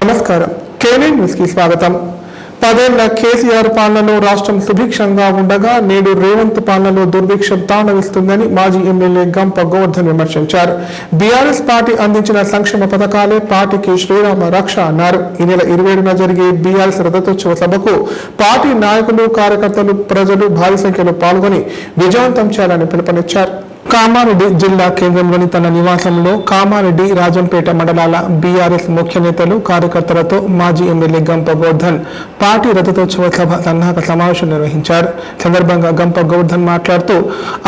నమస్కారం. KNN news కి స్వాగతం. 10 ఏళ్ల కేసీఆర్ పాలనలో రాష్ట్రం సుభిక్షంగా ఉండగా నేడు రేవంత్ పాలనలో దుర్భిక్షం తాండవిస్తుందని మాజీ ఎమ్మెల్యే గంప గోవర్ధన్ విమర్శించారు. బీఆర్ఎస్ పార్టీ అందించిన సంక్షేమ పథకాలే పార్టీకి శ్రీరామ రక్ష అన్నారు. ఈ నెల 27న జరిగే బీఆర్ఎస్ రథోత్సవ సభకు పార్టీ నాయకులు, కార్యకర్తలు, ప్రజలు భారీ సంఖ్యలో పాల్గొని విజయవంతం చేయాలని పిలుపునిచ్చారు. కామారెడ్డి జిల్లా కేంద్రంలోని తన నివాసంలో కామారెడ్డి, రాజంపేట మండలాల బీఆర్ఎస్ ముఖ్య నేతలు, కార్యకర్తలతో మాజీ ఎమ్మెల్యే గంప గోవర్ధన్ పార్టీ రథోత్సవ సభ సన్నాహక సమావేశం నిర్వహించారు. సందర్భంగా గంప గోవర్ధన్ మాట్లాడుతూ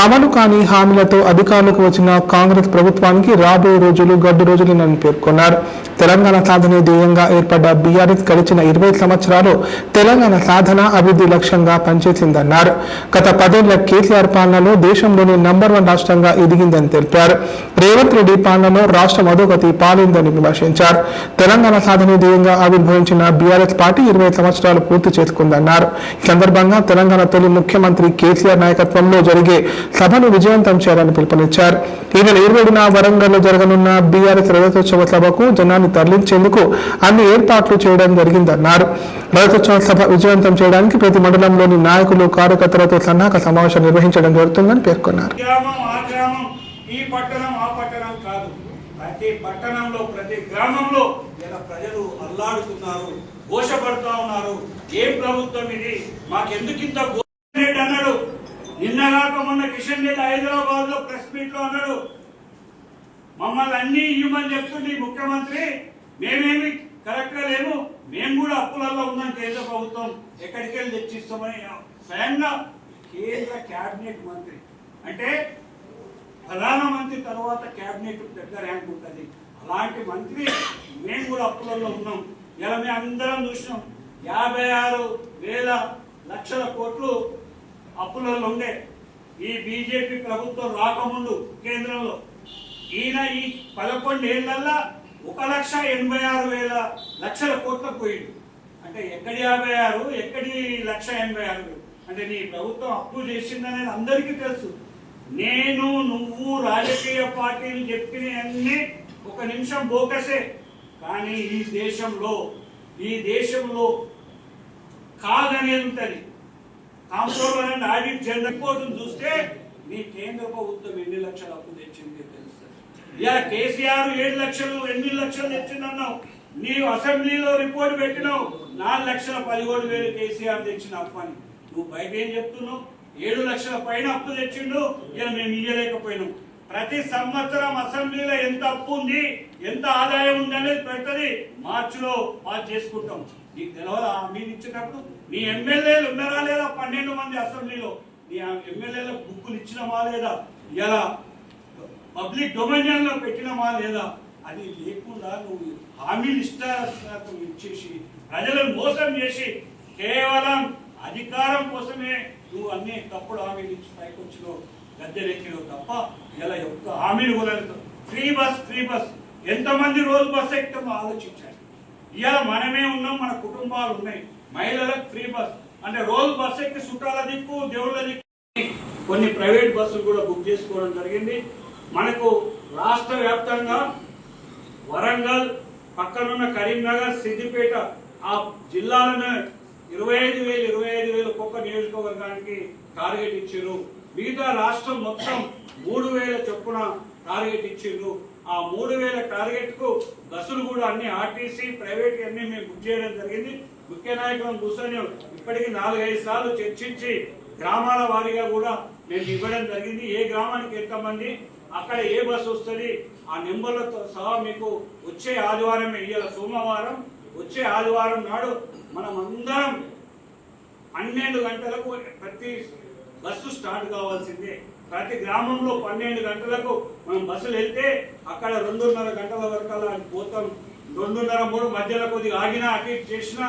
అమలు కాని హామీలతో అధికారులకు వచ్చిన కాంగ్రెస్ ప్రభుత్వానికి రాబోయే రోజులు గడ్డు రోజులేనని పేర్కొన్నారు. తెలంగాణ సాధనే ధ్యేయంగా ఏర్పడ్డ బీఆర్ఎస్ గడిచిన 20 సంవత్సరాలు తెలంగాణ సాధన, అభివృద్ధి లక్ష్యంగా పనిచేసిందన్నారు. గత 10 ఏళ్ల కేసీఆర్ పాలనలో దేశంలోని నంబర్ 1 రాష్ట్రంగా ఎదిగిందని తెలిపారు. రేవంత్ రెడ్డి పాలనలో రాష్ట్రం అధోగతి పాలైందని విమర్శించారు. తెలంగాణ సాధన ధ్యేయంగా ఆవిర్భవించిన బీఆర్ఎస్ పార్టీ 20 సంవత్సరాలు పూర్తి చేసుకుందన్నారు. ఈ సందర్భంగా తెలంగాణ తొలి ముఖ్యమంత్రి కేసీఆర్ నాయకత్వంలో జరిగే సభను విజయవంతం చేయాలని పిలుపునిచ్చారు. ఈ నెల 27న వరంగల్లో జరగనున్న బీఆర్ఎస్ రథోత్సవ సభకు జనాన్ని తరలించేందుకు అన్ని ఏర్పాట్లు చేయడం జరిగిందన్నారు. రథోత్సవ సభ విజయవంతం చేయడానికి ప్రతి మండలంలోని నాయకులు, కార్యకర్తలతో సన్నాహక సమావేశం నిర్వహించడం జరుగుతుందని పేర్కొన్నారు. ఈ పట్టణం ఆ పట్టణం కాదు, ప్రతి పట్టణంలో ప్రతి గ్రామంలో ప్రజలు అల్లాడుతున్నారు, ఘోషపడుతూ ఉన్నారు. ఏం ప్రభుత్వం ఇది, మాకెందుకు ఇంత అన్నాడు. నిన్నగాక మొన్న కిషన్ రెడ్డి హైదరాబాద్ లో ప్రెస్ మీట్ లో అన్నాడు, మమ్మల్ని అన్ని ఇవ్వమని చెప్తుంది ముఖ్యమంత్రి, మేమేమి కరెక్ట్ గా లేము, మేము కూడా అప్పులలో ఉన్నాం, కేంద్ర ప్రభుత్వం ఎక్కడికి వెళ్ళి తెచ్చిస్తామని స్వయంగా కేంద్ర కేబినెట్ మంత్రి. అంటే ప్రధానమంత్రి తర్వాత కేబినెట్ పెద్ద ర్యాంక్ ఉంటుంది, అలాంటి మంత్రి మేము కూడా అప్పులలో ఉన్నాం. ఇలా మేము అందరం చూసినాం, 56,000 లక్షల కోట్లు అప్పులలో ఉండే ఈ బీజేపీ ప్రభుత్వం రాకముందు కేంద్రంలో. ఈయన ఈ 11 ఏళ్లలో 1,86,000 లక్షల కోట్లకు పోయిండు. అంటే ఎక్కడి 56, ఎక్కడి 1,86,000? అంటే నీ ప్రభుత్వం అప్పు చేసిందనేది అందరికీ తెలుసు. నేను నువ్వు రాజకీయ పార్టీలు చెప్పినవన్నీ ఒక నిమిషం బోకసే. కానీ ఈ దేశంలో కాదనేది ఉంటుంది. కాంప్ట్రోలర్ అండ్ ఆడిట్ జనరల్ రిపోర్టును చూస్తే నీ కేంద్ర ప్రభుత్వం ఎన్ని లక్షలు అప్పు తెచ్చింది తెలుస్తుంది. ఇలా కేసీఆర్ 7 లక్షలు 8 లక్షలు తెచ్చిందన్నావు, నీవు అసెంబ్లీలో రిపోర్ట్ పెట్టినావు 4,17,000 కేసీఆర్ తెచ్చిన అప్పు అని. నువ్వు బయట ఏం చెప్తున్నావు? 7 లక్షల పైన అప్పు తెచ్చిండు, ఇలా మేము ఇయ్యలేకపోయినాం. ప్రతి సంవత్సరం అసెంబ్లీలో ఎంత అప్పు ఉంది, ఎంత ఆదాయం ఉంది అనేది పెడుతుంది, మార్చిలో పాస్ చేసుకుంటాం. నీకు తెలియదా? మీరు ఇచ్చినప్పుడు నీ ఎమ్మెల్యేలు ఉన్నారా లేదా? 12 మంది అసెంబ్లీలో నీ ఎమ్మెల్యేల బుక్కులు ఇచ్చినమా లేదా? ఇలా పబ్లిక్ డొమైన్ లో పెట్టినమా లేదా? అది లేకుండా నువ్వు హామీలు ఇష్టాలు ఇచ్చేసి ప్రజలను మోసం చేసి కేవలం అధికారం కోసమే నువ్వు అన్ని తప్పుడు హామీలు ఇచ్చి పైకి వచ్చినావు, గద్దెలెక్కినావు తప్ప ఇలా యొక్క హామీలు కూడా ఫ్రీ బస్ ఎంతమంది రోజు బస్ ఎక్కుతామో ఆలోచించాలి. ఇవాళ మనమే ఉన్నాం, మన కుటుంబాలు ఉన్నాయి, మహిళలకు ఫ్రీ బస్ అంటే రోజు బస్ ఎక్కి చుట్టాల దిక్కు, దేవుళ్ళ దిక్కు. కొన్ని ప్రైవేట్ బస్సులు కూడా బుక్ చేసుకోవడం జరిగింది. మనకు రాష్ట్ర వ్యాప్తంగా వరంగల్, పక్కనున్న కరీంనగర్, సిద్దిపేట ఆ జిల్లాలను 25,000 ఒక్కొక్క నియోజకవర్గానికి టార్గెట్ ఇచ్చారు. మిగతా రాష్ట్రం మొత్తం 3,000 చొప్పున టార్గెట్ ఇచ్చిండ్రు. ఆ 3,000 టార్గెట్ కు బస్సులు కూడా అన్ని ఆర్టీసీ, ప్రైవేట్ అన్ని మేము బుక్ చేయడం జరిగింది. ముఖ్య నాయకులను కూర్చొని ఇప్పటికీ 4-5 సార్లు చర్చించి గ్రామాల వారీగా కూడా మేము ఇవ్వడం జరిగింది. ఏ గ్రామానికి ఎంతమంది, అక్కడ ఏ బస్సు వస్తుంది, ఆ నెంబర్లతో సహా మీకు వచ్చే ఆదివారం, ఇవాళ సోమవారం, వచ్చే ఆదివారం నాడు మనం అందరం 12 గంటలకు ప్రతి బస్సు స్టార్ట్ కావాల్సిందే. ప్రతి గ్రామంలో 12 గంటలకు మనం బస్సులు వెళ్తే అక్కడ 2:30 గంటల వరకు అలా పోతాం. 2:30-3 మధ్యలో కొద్దిగా ఆగినా అటు చేసినా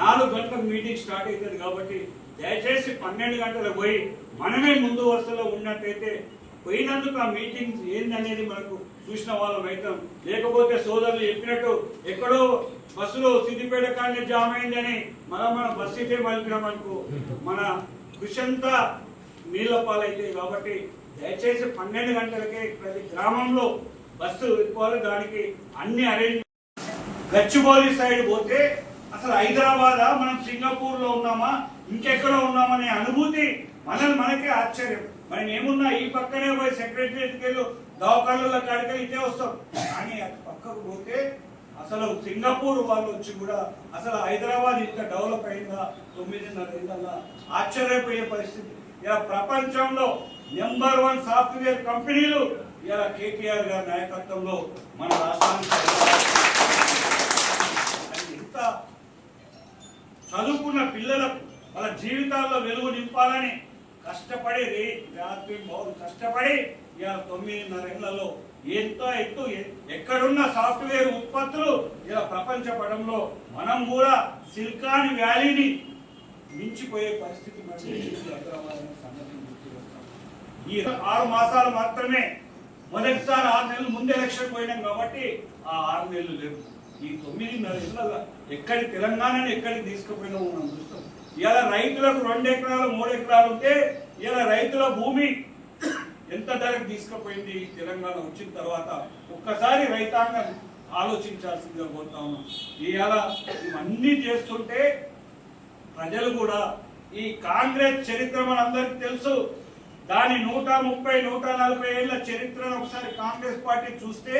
4 గంటలకు మీటింగ్ స్టార్ట్ అవుతుంది. కాబట్టి దయచేసి 12 గంటలకు పోయి మనమే ముందు వరుసలో ఉన్నట్టయితే పోయినందుకు ఆ మీటింగ్ ఏందనేది మనకు చూసిన వాళ్ళం అవుతాం. లేకపోతే సోదరులు చెప్పినట్టు ఎక్కడో బస్సులో సిద్దిపేట కానీ జామ్ అయిందని మన బస్సు ఇటే మలిపినామనుకో మన కృషి అంతా నీళ్ల పాలైతాయి. కాబట్టి దయచేసి 12 గంటలకే ప్రతి గ్రామంలో బస్సు ఇవ్వాలి. దానికి అన్ని అరేంజ్ గచ్చిబౌలి సైడ్ పోతే అసలు హైదరాబాదా మనం సింగపూర్లో ఉన్నామా ఇంకెక్కడో ఉన్నామనే అనుభూతి మనకే ఆశ్చర్యం. మనం ఏమున్నా ఈ పక్కనే పోయి సెక్రటరీకి వెళ్ళి దవాఖానాల కాడికి ఇదే వస్తాం. కానీ అటు పక్కకు పోతే అసలు సింగపూర్ వాళ్ళు వచ్చి కూడా అసలు హైదరాబాద్ ఇంత డెవలప్ అయిందా 9.5 ఏళ్ళ ఆశ్చర్యపోయే పరిస్థితి. ఇలా ప్రపంచంలో నెంబర్ 1 సాఫ్ట్వేర్ కంపెనీలు ఇలా కేటీఆర్ గారి నాయకత్వంలో మన రాష్ట్రానికి ఇంత చదువుకున్న పిల్లలకు వాళ్ళ జీవితాల్లో వెలుగు నింపాలని కష్టపడి రాత్రి కష్టపడి ఇలా 9.5 ఏళ్లలో ఎంతో ఎత్తు ఎక్కడున్న సాఫ్ట్వేర్ ఉత్పత్తులు ఇలా ప్రపంచ పటంలో మనం కూడా సిలికాన్ వ్యాలీని మించిపోయే పరిస్థితి ఈ 6 మాసాలు మాత్రమే. మొదటిసారి 6 నెలలు ముందు ఎలక్షన్ పోయినాం కాబట్టి ఆ 6 నెలలు లేవు. ఈ 9.5 ఏళ్ళ ఎక్కడి తెలంగాణని ఎక్కడికి తీసుకుపోయినామో మనం చూస్తాం. ఇలా రైతులకు 2 ఎకరాలు 3 ఎకరాలు ఉంటే ఇలా రైతుల భూమి ఎంత ధరకు తీసుకుపోయింది తెలంగాణ వచ్చిన తర్వాత ఒక్కసారి రైతాంగం ఆలోచించాల్సిందిగా కోరుతా ఉన్నాం. ఇవాళ ఇవన్నీ చేస్తుంటే ప్రజలు కూడా ఈ కాంగ్రెస్ చరిత్ర మనందరికీ తెలుసు. దాని 130-140 ఏళ్ల చరిత్రను ఒకసారి కాంగ్రెస్ పార్టీ చూస్తే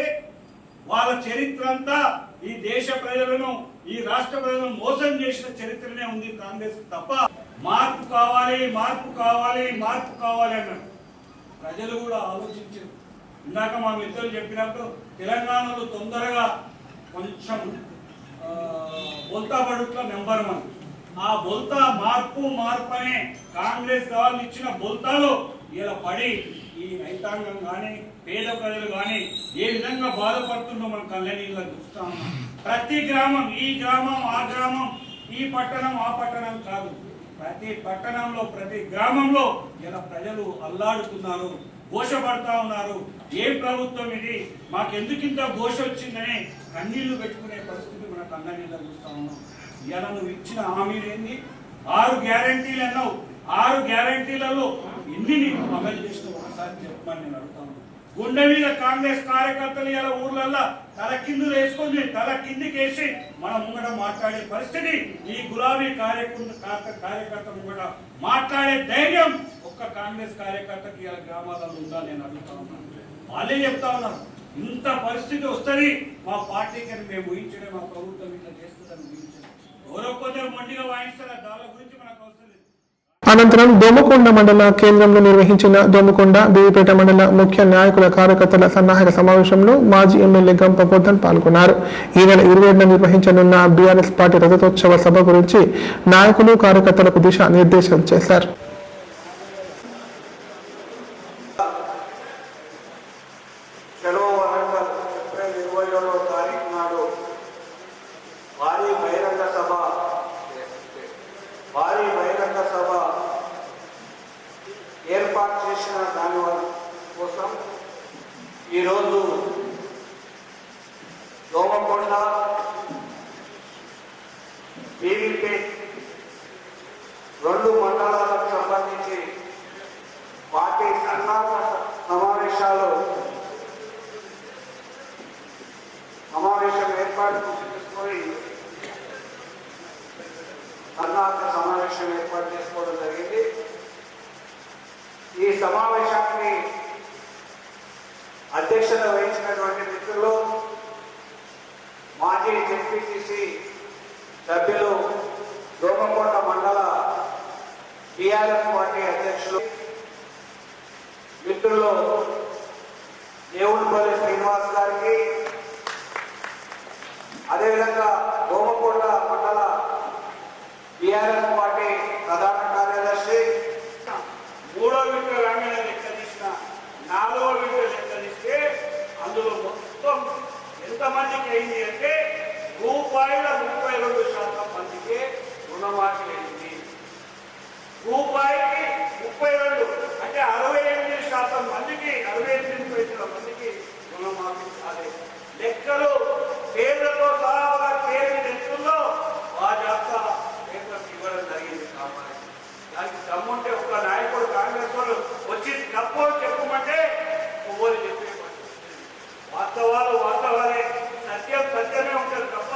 వాళ్ళ చరిత్ర అంతా ఈ దేశ ప్రజలను ఈ రాష్ట్ర ప్రజలను మోసం చేసిన చరిత్రనే ఉంది కాంగ్రెస్ తప్ప. మార్పు కావాలి మార్పు కావాలి మార్పు కావాలి అన్నారు. ప్రజలు కూడా ఆలోచించారు. ఇందాక మా మిత్రులు చెప్పినట్టు తెలంగాణలో తొందరగా కొంచెం బొల్తా పడుట్ల నెంబర్ 1. ఆ బొల్తా మార్పు అనే కాంగ్రెస్ వాళ్ళు ఇచ్చిన బొల్తాలో ఇలా పడి ఈ రైతాంగం కానీ పేద ప్రజలు కానీ ఏ విధంగా బాధపడుతుందో మనం కళ్ళనీళ్ళ చూస్తా ఉన్నాం. ప్రతి గ్రామం ఈ గ్రామం ఆ గ్రామం ఈ పట్టణం ఆ పట్టణం కాదు, ప్రతి పట్టణంలో ప్రతి గ్రామంలో ఇలా ప్రజలు అల్లాడుతున్నారు, ఘోషపడతా ఉన్నారు. ఏ ప్రభుత్వం ఇది, మాకెందుకు ఇంత ఘోష వచ్చిందని కన్నీళ్లు పెట్టుకునే పరిస్థితి మన కళ్ళనీళ్ళ చూస్తా ఉన్నాం. ఇలా నువ్వు ఇచ్చిన హామీలు ఏంది? 6 గ్యారంటీలు అన్నావు. 6 గ్యారంటీలలో ఎన్ని నీకు అమలు చేసిన ఒకసారి చెప్పమని నేను అడుగుతాను. గుండె మీద కాంగ్రెస్ కార్యకర్తలు ఇలా ఊర్లల్లో తల కిందులు వేసుకొని తల కిందికేసి మన ముంగట మాట్లాడే పరిస్థితి, ఈ గులాబీ కార్యకర్త ముంగట మాట్లాడే ధైర్యం ఒక్క కాంగ్రెస్ కార్యకర్తకి ఇలా గ్రామాలలో ఉందా నేను అడుగుతా ఉన్నాను. వాళ్ళే చెప్తా ఉన్నారు ఇంత పరిస్థితి వస్తుంది మా పార్టీకి అని మేము ఊహించడం, మా ప్రభుత్వం ఇట్లా చేస్తుందని ఊహించడం. ఎవరో కొందరు మొండిగా వాయిస్తారు, దాని గురించి మనకు అవసరం లేదు. అనంతరం దోమకొండ మండల కేంద్రంలో నిర్వహించిన దోమకొండ బీవీపేట మండల ముఖ్య నాయకుల కార్యకర్తల సన్నాహక సమావేశంలో మాజీ ఎమ్మెల్యే గంప గోవర్ధన్ పాల్గొన్నారు. ఈ నెల 27న నిర్వహించనున్న బీఆర్ఎస్ పార్టీ రజతోత్సవ సభ గురించి నాయకులు కార్యకర్తలకు దిశా నిర్దేశం చేశారు. ఏర్పాటు చేసిన దాని కోసం ఈరోజు దోమకొండ బీవీపేట్ 2 మండలాలకు సంబంధించి పార్టీ సన్నాహక సమావేశం ఏర్పాటు చేసుకొని సన్నాహక సమావేశం ఏర్పాటు చేసుకోవడం జరిగింది. ఈ సమావేశానికి అధ్యక్షత వహించినటువంటి మిత్రులు మాజీ జెడ్పీటీసీ సభ్యులు దోమకొండ మండల టీఆర్ఎస్ పార్టీ అధ్యక్షులు మిత్రులు దేవునిపల్లి శ్రీనివాస్ గారికి, అదేవిధంగా దోమకొండ మండల టీఆర్ఎస్ పార్టీ ప్రధాన కార్యదర్శి 3వ విడత రాగానే లెక్క తీసిన 4వ విడత లెక్క తీస్తే అందులో మొత్తం ఎంతమందికి అయింది అంటే ₹32 మందికి రుణమాఫీ అయింది. రూపాయికి 32 అంటే 68% మందికి 68% మందికి రుణమాఫీ కాలేదు. లెక్కలు పేర్లతో సహా పేరు లెక్కల్లో ఆ జాబితా పేపర్ ఇవ్వడం జరిగింది. కాబట్టి దానికి దమ్ముంటే ఒక నాయకుడు కాంగ్రెస్ వాళ్ళు వచ్చి తప్పు చెప్పమంటే పువ్వులు చెప్పే వాస్తవాలు వాస్తవాలే, సత్యం సత్యమే ఉంటుంది తప్ప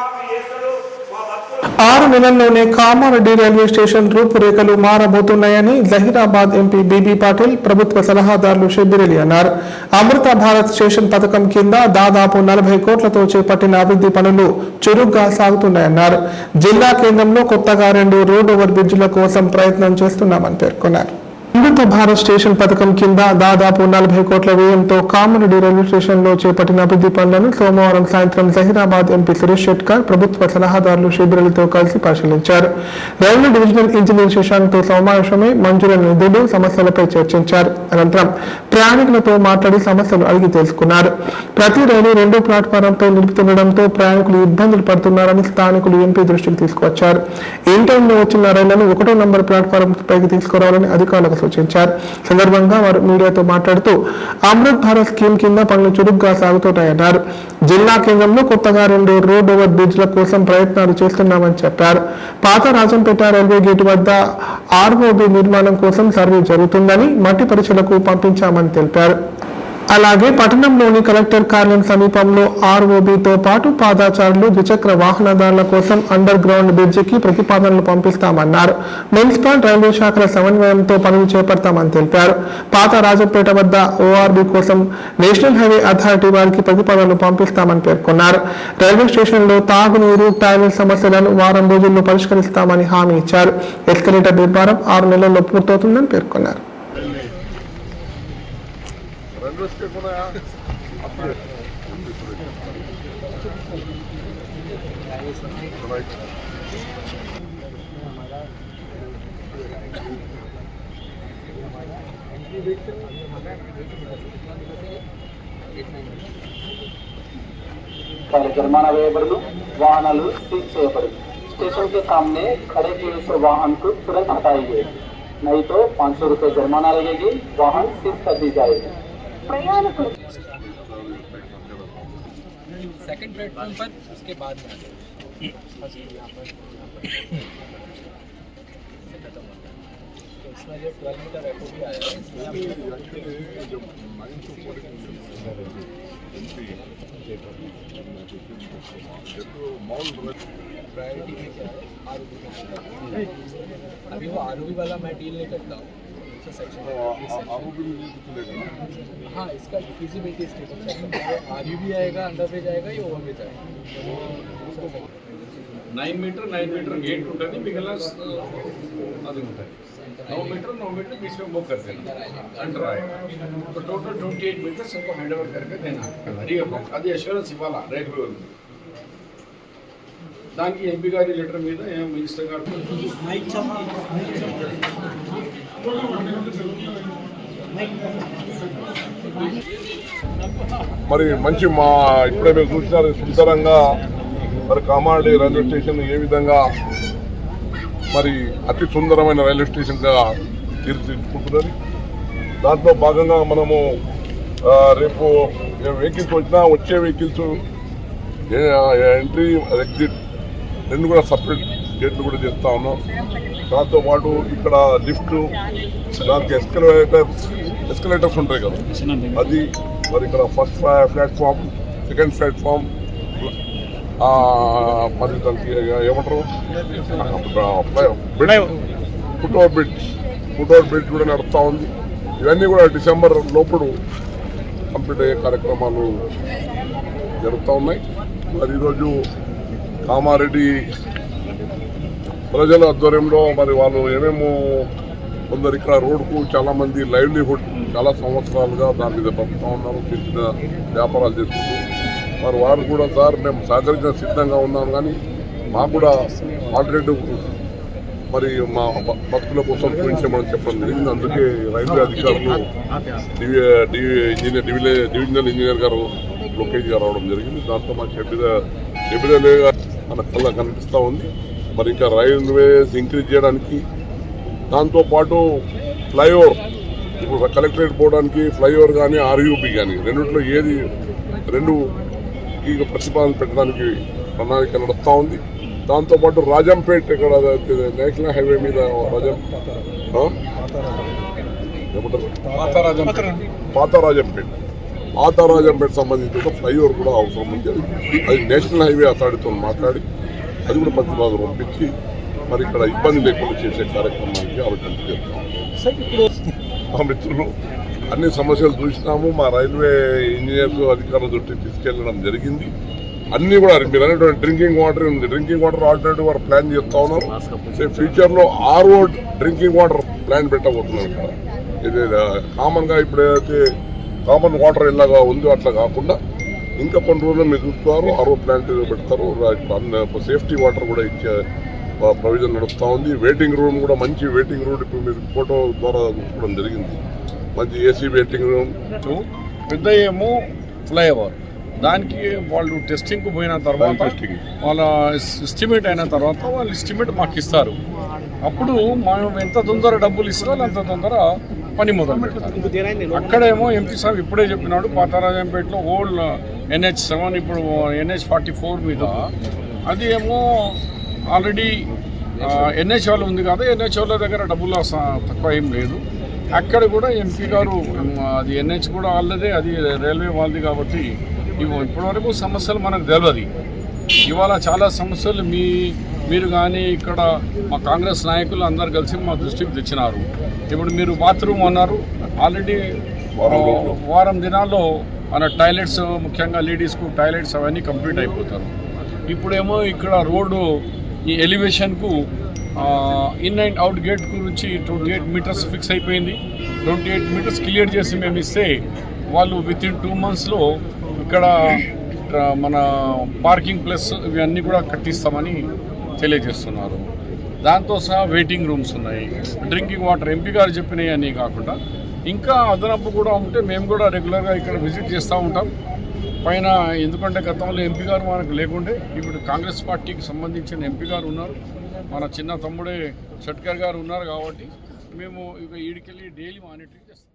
రుణమాఫీ చేస్తాడు. మా భక్తులు 6 నెలల్లోనే కామారెడ్డి రైల్వే స్టేషన్ రూపురేఖలు మారబోతున్నాయని జహీరాబాద్ ఎంపీ బీబీ పాటిల్ ప్రభుత్వ సలహాదారులు షబ్బీర్ అలీ అన్నారు. అమృత భారత్ స్టేషన్ పథకం కింద దాదాపు 40 కోట్లతో చేపట్టిన అభివృద్ధి పనులు చురుగ్గా సాగుతున్నాయన్నారు. జిల్లా కేంద్రంలో కొత్తగా 2 రోడ్ ఓవర్ బ్రిడ్జిల కోసం ప్రయత్నం చేస్తున్నామని పేర్కొన్నారు. అమృత భారత్ స్టేషన్ పథకం కింద దాదాపు 40 కోట్ల వ్యయంతో కామారెడ్డి రైల్వే స్టేషన్లో చేపట్టిన అభివృద్ధి పనులను సోమవారం సాయంత్రం జహీరాబాద్ ఎంపీ సురేష్ షెట్కర్ ప్రభుత్వ సలహాదారులు షబ్బీర్ అలీతో కలిసి పరిశీలించారు. రైల్వే డివిజనల్ ఇంజనీర్ శశాంక్తో సమావేశమై మంజూరైన నిధులు సమస్యలపై చర్చించారు. అనంతరం ప్రయాణికులతో మాట్లాడి సమస్యలు అడిగి తెలుసుకున్నారు. ప్రతి రైలు 2 ప్లాట్ఫారంపై నిలుపుతుండటంతో ప్రయాణికులు ఇబ్బందులు పడుతున్నారని స్థానికులు ఎంపీ దృష్టికి తీసుకొచ్చారు. ఇన్ టైంలో వచ్చిన రైళ్లను 1వ నంబర్ ప్లాట్ఫారం పైకి తీసుకురావాలని అధికారులకు సూచించారు. సందర్భంగా వారు మీడియాతో మాట్లాడుతూ అమృత్ భారత్ స్కీమ్ కింద పనులు చురుగ్గా సాగుతున్నాయన్నారు. జిల్లా కేంద్రంలో కొత్తగా 2 రోడ్ ఓవర్ బ్రిడ్జ్ల కోసం ప్రయత్నాలు చేస్తున్నామని చెప్పారు. పాత రాజంపేట రైల్వే గేటు వద్ద ఆర్ఓబి నిర్మాణం కోసం సర్వే జరుగుతుందని మట్టి పరీక్షలకు పంపించామని తెలిపారు. అలాగే పట్టణంలోని కలెక్టర్ కార్యాలయం సమీపంలో ఆర్ఓబితో పాటు పాదాచారులు ద్విచక్ర వాహనదారుల కోసం అండర్ గ్రౌండ్ బ్రిడ్జికి ప్రతిపాదనలు పంపిస్తామన్నారు. మున్సిపల్ రైల్వే శాఖల సమన్వయంతో పనులు చేపడతామని తెలిపారు. పాత రాజంపేట వద్ద ఓఆర్బి కోసం నేషనల్ హైవే అథారిటీ వారికి ప్రతిపాదనలు పంపిస్తామని పేర్కొన్నారు. రైల్వే స్టేషన్లో తాగునీరు, టాయిలెట్ సమస్యలను వారం రోజుల్లో పరిష్కరిస్తామని హామీ ఇచ్చారు. ఎస్కలేటర్ నిర్మాణం 6 నెలల్లో పూర్తవుతుందని పేర్కొన్నారు. जुर्माना वेयबड़नु वाहनालू सीज చేయబడి स्टेशन के सामने खड़े किए हुए वाहन को तुरंत हटाइए, नहीं तो 500 रुपये जुर्माना लगेगी, वाहन सीज कर दी जाएगी। सेकंड प्लेटफॉर्म पर उसके बाद में तो उसमें जो 12 मीटर रेपो भी आया है, प्रायोरिटी में क्या है आरओबी का। अभी वो आरओबी वाला मैं डील नहीं करता हूँ, हाँ इसका फिजिबिलिटी स्टेटस आरयूबी आएगा, अंडरब्रिज आएगा, ये ओवरब्रिज आएगा। 9 मीटर गेट ఉంటుంది, మిగిలిన అది ఉంటుంది 9 मीटर बीच में बुक कर देना अंडर आएगा, तो टोटल 28 मीटर सबको हैंड ओवर करके देना। అది అష్యూరెన్స్ ఇవ్వాలా రైల్వే దానికి ఎంపీ గారి లెటర్ మీద మినిస్టర్ గారు మరి మంచి మా ఇప్పుడే మీరు చూసినారు సుందరంగా మరి కామారెడ్డి రైల్వే స్టేషన్ ఏ విధంగా మరి అతి సుందరమైన రైల్వే స్టేషన్గా తీర్చిదిద్దుకుంటున్నది. దాంట్లో భాగంగా మనము రేపు వెహికల్స్ వచ్చినా వచ్చే వెహికల్స్ ఎంట్రీ ఎగ్జిట్ 2 కూడా సపరేట్ గేట్లు కూడా చేస్తూ ఉన్నాం. దాంతో పాటు ఇక్కడ లిఫ్ట్ దానికి ఎస్కలేటర్స్ ఉంటాయి కదా, అది మరి ఇక్కడ ఫస్ట్ ప్లాట్ఫామ్, సెకండ్ ప్లాట్ఫామ్, మరి దానికి ఏమంటారు ఫుట్ ఓవర్ బ్రిడ్జ్ కూడా నడుస్తూ ఉంది. ఇవన్నీ కూడా డిసెంబర్ లోపల కంప్లీట్ అయ్యే కార్యక్రమాలు జరుగుతూ ఉన్నాయి. మరి ఈరోజు కామారెడ్డి ప్రజల ఆధ్వర్యంలో మరి వాళ్ళు ఏమేమో కొందరు ఇక్కడ రోడ్కు చాలామంది లైవ్లీహుడ్ చాలా సంవత్సరాలుగా దాని మీద బతుకుతూ ఉన్నారు, చిన్న వ్యాపారాలు చేసుకుంటూ. మరి వారు కూడా సార్ మేము సహకరించిన సిద్ధంగా ఉన్నాం, కానీ మాకు కూడా ఆల్టర్నేటివ్ మరి మా భక్తుల కోసం చూపించమని చెప్పడం జరిగింది. అందుకే రైల్వే అధికారులు డివిజనల్ ఇంజనీర్ గారు లోకేష్ గారు రావడం జరిగింది. దాంతో మా షబ్బీర్ మన కళ్ళ కనిపిస్తూ ఉంది. మరి ఇంకా రైల్వేస్ ఇంక్రీజ్ చేయడానికి, దాంతోపాటు ఫ్లైఓవర్ ఇప్పుడు కలెక్టరేట్ పోవడానికి ఫ్లైఓవర్ కానీ ఆర్యూబీ కానీ రెండిట్లో ఏది 2 ప్రతిపాదన పెట్టడానికి ప్రణాళిక నడుస్తూ ఉంది. దాంతోపాటు రాజంపేట్ ఇక్కడ నేషనల్ హైవే మీద పాత రాజంపేట్ పాతరాజంపేట సంబంధించి ఒక ఫ్లైఓవర్ కూడా అవసరం ఉంది. అది నేషనల్ హైవే అథారిటీతో మాట్లాడి అది కూడా ప్రతిపాదన పంపించి మరి ఇక్కడ ఇబ్బంది లేకుండా చేసే కార్యక్రమానికి ఆలోచన చేస్తాం. మా మిత్రులు అన్ని సమస్యలు చూసినాము. మా రైల్వే ఇంజనీర్స్ అధికారుల దృష్టికి తీసుకెళ్లడం జరిగింది. అన్ని కూడా మీరు అనేటువంటి డ్రింకింగ్ వాటర్ ఉంది. డ్రింకింగ్ వాటర్ ఆల్టర్నేటివ్ వారు ప్లాన్ చేస్తూ ఉన్నారు. ఫ్యూచర్లో ఆర్ఓ డ్రింకింగ్ వాటర్ ప్లాన్ పెట్టబోతున్నారు కదా. ఇది కామన్గా ఇప్పుడు ఏదైతే కామన్ వాటర్ ఎలాగా ఉందో అట్లా కాకుండా ఇంకా కొన్ని రోజులు మీరు చూస్తున్నారు ఆర్ఓ ప్లాంట్ పెడతారు. ఇప్పుడు సేఫ్టీ వాటర్ కూడా ఇచ్చే ప్రొవిజన్ నడుస్తూ ఉంది. వెయిటింగ్ రూమ్ కూడా మంచి వెయిటింగ్ రూమ్ ఇప్పుడు మీరు ఫోటో ద్వారా చూసుకోవడం జరిగింది. మంచి ఏసీ వెయిటింగ్ రూమ్. పెద్ద ఏమో ఫ్లైఓవర్ దానికి వాళ్ళు టెస్టింగ్కు పోయిన తర్వాత వాళ్ళ ఎస్టిమేట్ అయిన తర్వాత వాళ్ళు ఎస్టిమేట్ మాకు ఇస్తారు. అప్పుడు మనం ఎంత తొందర డబ్బులు ఇస్తారో అంత తొందర పని మొదలు పెడతారు. అక్కడేమో ఎంపీ సాబ్ ఇప్పుడే చెప్పినాడు పాతరాజంపేటలో ఓల్డ్ NH7 ఇప్పుడు NH44 మీద అది ఏమో ఆల్రెడీ NH వాళ్ళు ఉంది కదా. NH వాళ్ళ దగ్గర డబ్బులు తక్కువ ఏం లేదు. అక్కడ కూడా ఎంపీ గారు అది NH కూడా వాళ్ళదే, అది రైల్వే వాళ్ళది కాబట్టి ఇప్పటివరకు సమస్యలు మనకు తెలియదు. ఇవాళ చాలా సమస్యలు మీరు కానీ ఇక్కడ మా కాంగ్రెస్ నాయకులు అందరు కలిసి మా దృష్టికి తెచ్చినారు. ఇప్పుడు మీరు బాత్రూమ్ అన్నారు, ఆల్రెడీ వారం దినాల్లో మన టాయిలెట్స్ ముఖ్యంగా లేడీస్కు టాయిలెట్స్ అవన్నీ కంప్లీట్ అయిపోతారు. ఇప్పుడేమో ఇక్కడ రోడ్డు ఈ ఎలివేషన్కు ఇన్ అండ్ అవుట్ గేట్ గురించి 28 మీటర్స్ ఫిక్స్ అయిపోయింది. 28 మీటర్స్ క్లియర్ చేసి మేము ఇస్తే వాళ్ళు వితిన్ 2 monthsలో ఇక్కడ మన పార్కింగ్ ప్లస్ ఇవన్నీ కూడా కట్టిస్తామని తెలియజేస్తున్నారు. దాంతో సహా వెయిటింగ్ రూమ్స్ ఉన్నాయి. డ్రింకింగ్ వాటర్ ఎంపీ గారు చెప్పినవి అన్నీ కాకుండా ఇంకా అదనపు కూడా ఉంటే మేము కూడా రెగ్యులర్గా ఇక్కడ విజిట్ చేస్తూ ఉంటాం పైన. ఎందుకంటే గతంలో ఎంపీ గారు మనకు లేకుండే, ఇప్పుడు కాంగ్రెస్ పార్టీకి సంబంధించిన ఎంపీ గారు ఉన్నారు, మన చిన్న తమ్ముడే షట్కర్ గారు ఉన్నారు కాబట్టి మేము ఇక ఈడికెళ్ళి డైలీ మానిటరింగ్ చేస్తాం.